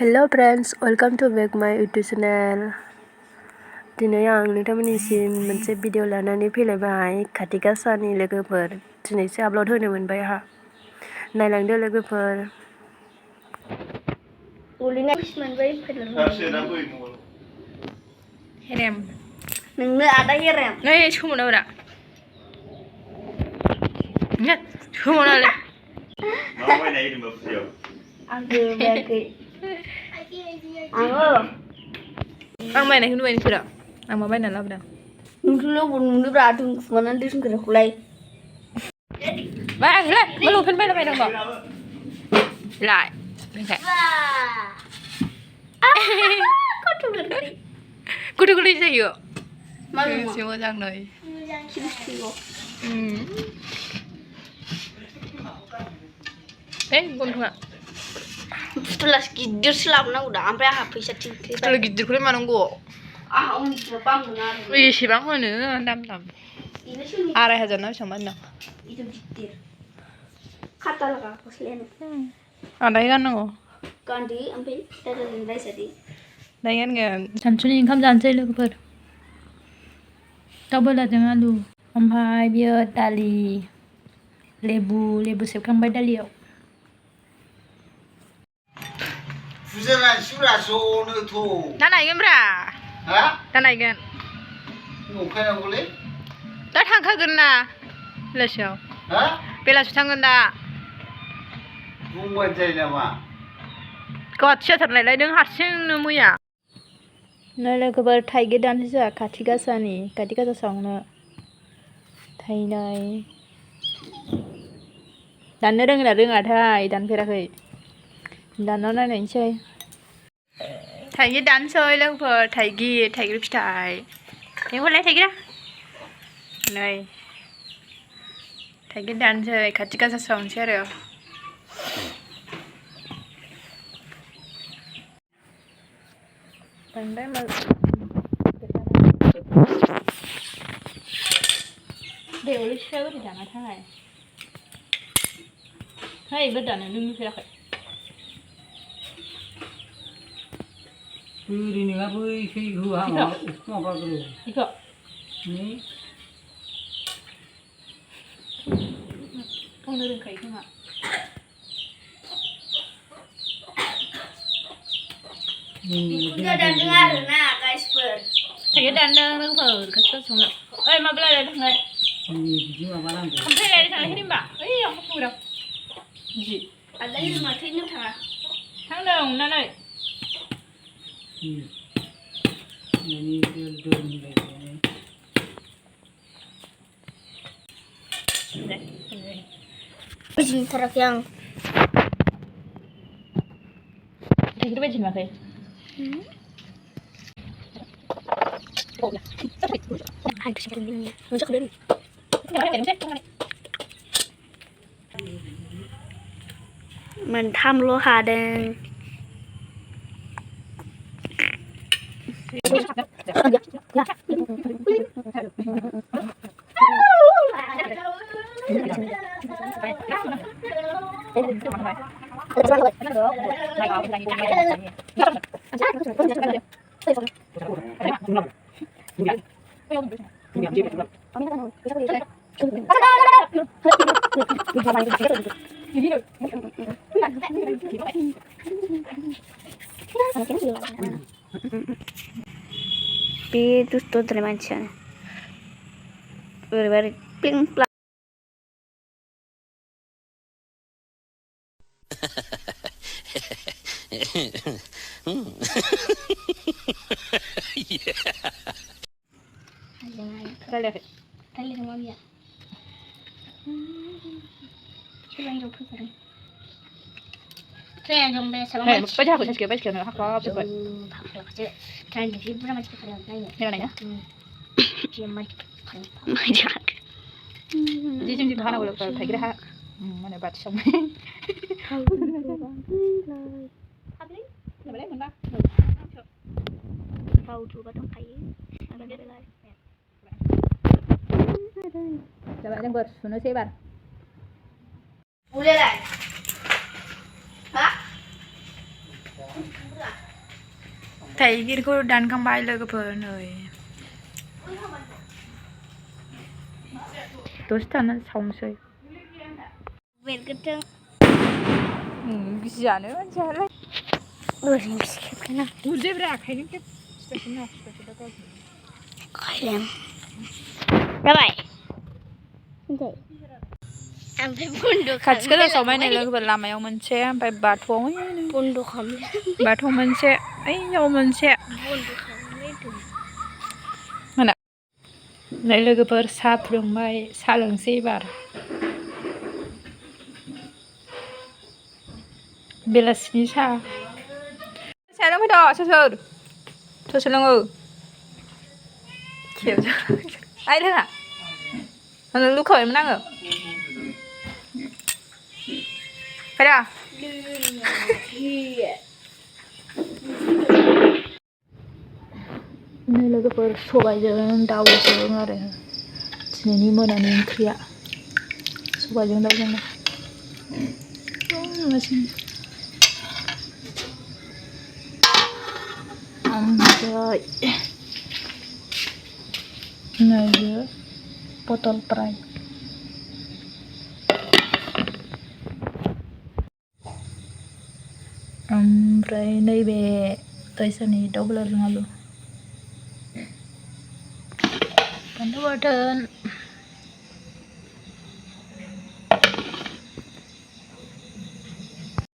Hello friends, welcome to back my YouTube channel. दिनै आं नोंथांमोननिसिम मोनसे भिडिअ लानानै फैलायबाय खाथि गासानि लोगोफोर दिनैसो आपल'ड होनो मोनबाय आहा नायलांदो लोगोफोर हेरेम नोंनो आदा हेरेम नै सोमोनावरा ने सोमोनावले मा बायनाय होदोंबा फुजायाव आंबो बायाखै आं बायनायखौ नुबाय नोंसोरो आं मा बायना लाबोदों नोंखौल' नुदोब्रा दोनखुमानानै दोनग्राखौलाय बायाखैलै मा लंपेन्ट बायलाबाय नांगौ लाय गथ' गोरलै जायो एसे मोजां नै गन्थङा फुथुला गिदिरसो लाबोनांगौ दा ओमफ्राय आंहा फैसा थिंख्रि फुथुला गिदिरखौलाय मानांगौ आंहा उननिफ्राय बांगोन आरो एसेबां होनो दाम 2500 ना बेसेबां बायना गिदिर खाथा लागा गस्लायानो दायो गाननांगौ गानदो ओमफ्राय दादाजों रायजादो दायो गानगोन सानसुनि ओंखाम जानोसै लोगोफोर दाउ बयलारजों आलु ओमफ्राय बियो दालि लेबु सेबखांबाय दालियाव फुजा नायसिब्रा ज'नोथ' दा नायगोनब्रा हा दा नायगोन नंखायनांगौलै दा थांखागोन ना बेलासियाव हा बेलासियाव थांगोन दा बुंबाय जायो नामा गथियाथारनायलाय नों हारसिंनो मैया नै लोगोफोर थाइगिर दानसै जोंहा खाथि गासा सावनो थाइनाय दाननो रोङोना रोङाथाय दानफेराखै दानना नायनायसै थाइगिर दानसै लोगोफोर थाइगिर फिथाइ लेंहरलाय थाइगिरा नै थाइगिर दानसै खाथि गासा सावनोसै आरो बांद्राय बेवले फिफाया बोरै दानाथाय है गोदानो नों नुफेराखै बोरै नोंहा बैखै होआ माबाग्रो बेखौ गावनो रोंखायो खोमा फुजा दानदों आरोना गाइसफोर थाइगिर दानदों लोगोफोर खाथि गासा सावनो ओइ माबा लायलाय थांलाय बिदि माबानांगौ ओमफ्राय लायलाय थांलाय होनबा ओइ आं फुग्राव जि आदा हेरेम माथो नों थाङा थांदों अननानै बुजिथाराखै आं थाइगिर बायदि नुवाखै मोनथामल' हादों बे दुस्थ'द्राय मानसियानो बोरैबा प्लिं प्लां रायलायाखै रायलायदों मामिया सोरबा हिनजाव फैफादों ट्रेनजों बेसेबां मानसि बायदि हाखौ सासेखौ हाख्लाब जोब्बाय हाख्लाबसो ट्रेनजों जि बुरजा मानसि फैफादों नायनो जि मानसि जि जों हानांगौ लोगोफोर थाइगिर हा माने बाथि सावनाय बावदुबा दंखायो जाबाय जोंबो सुनोसै एबार उलाय हा थाइगिरखौ दानखांबाय लोगोफोर नै दसे थानानै सावनोसै बेरगोथों गियानो मानसियालाय ओरैनो खेबखाना गुरजेब्रा आखाइजों खेब सिथाखौनो खायलें जाबाय ओमफ्राय बन्द' खाथि खाला सावबाय नै लोगोफोर लामायाव मोनसे ओमफ्राय बाथौआव बन्द' खालामलाय बाथौआव मोनसे ओइयाव मोनसे बन्द' खालामलाय मोना नै लोगोफोर साहा फुदुंबाय साहा लोंसै एबार बेलासिनि साहा साहा लोंफैद' सोर सोर लोङो आइ रोङा नों लुखाबायमोन आङो फैदा नै लोगोफोर सबायजों दाउजों आरो दिनैनि मोनानि ओंख्रिया सबायजों दाउजों ओमफ्राय नैबे पटल फ्राय ओमफ्राय नैबे दैसानि दाउ ब्रयलारजों आलु बानलु बाथोन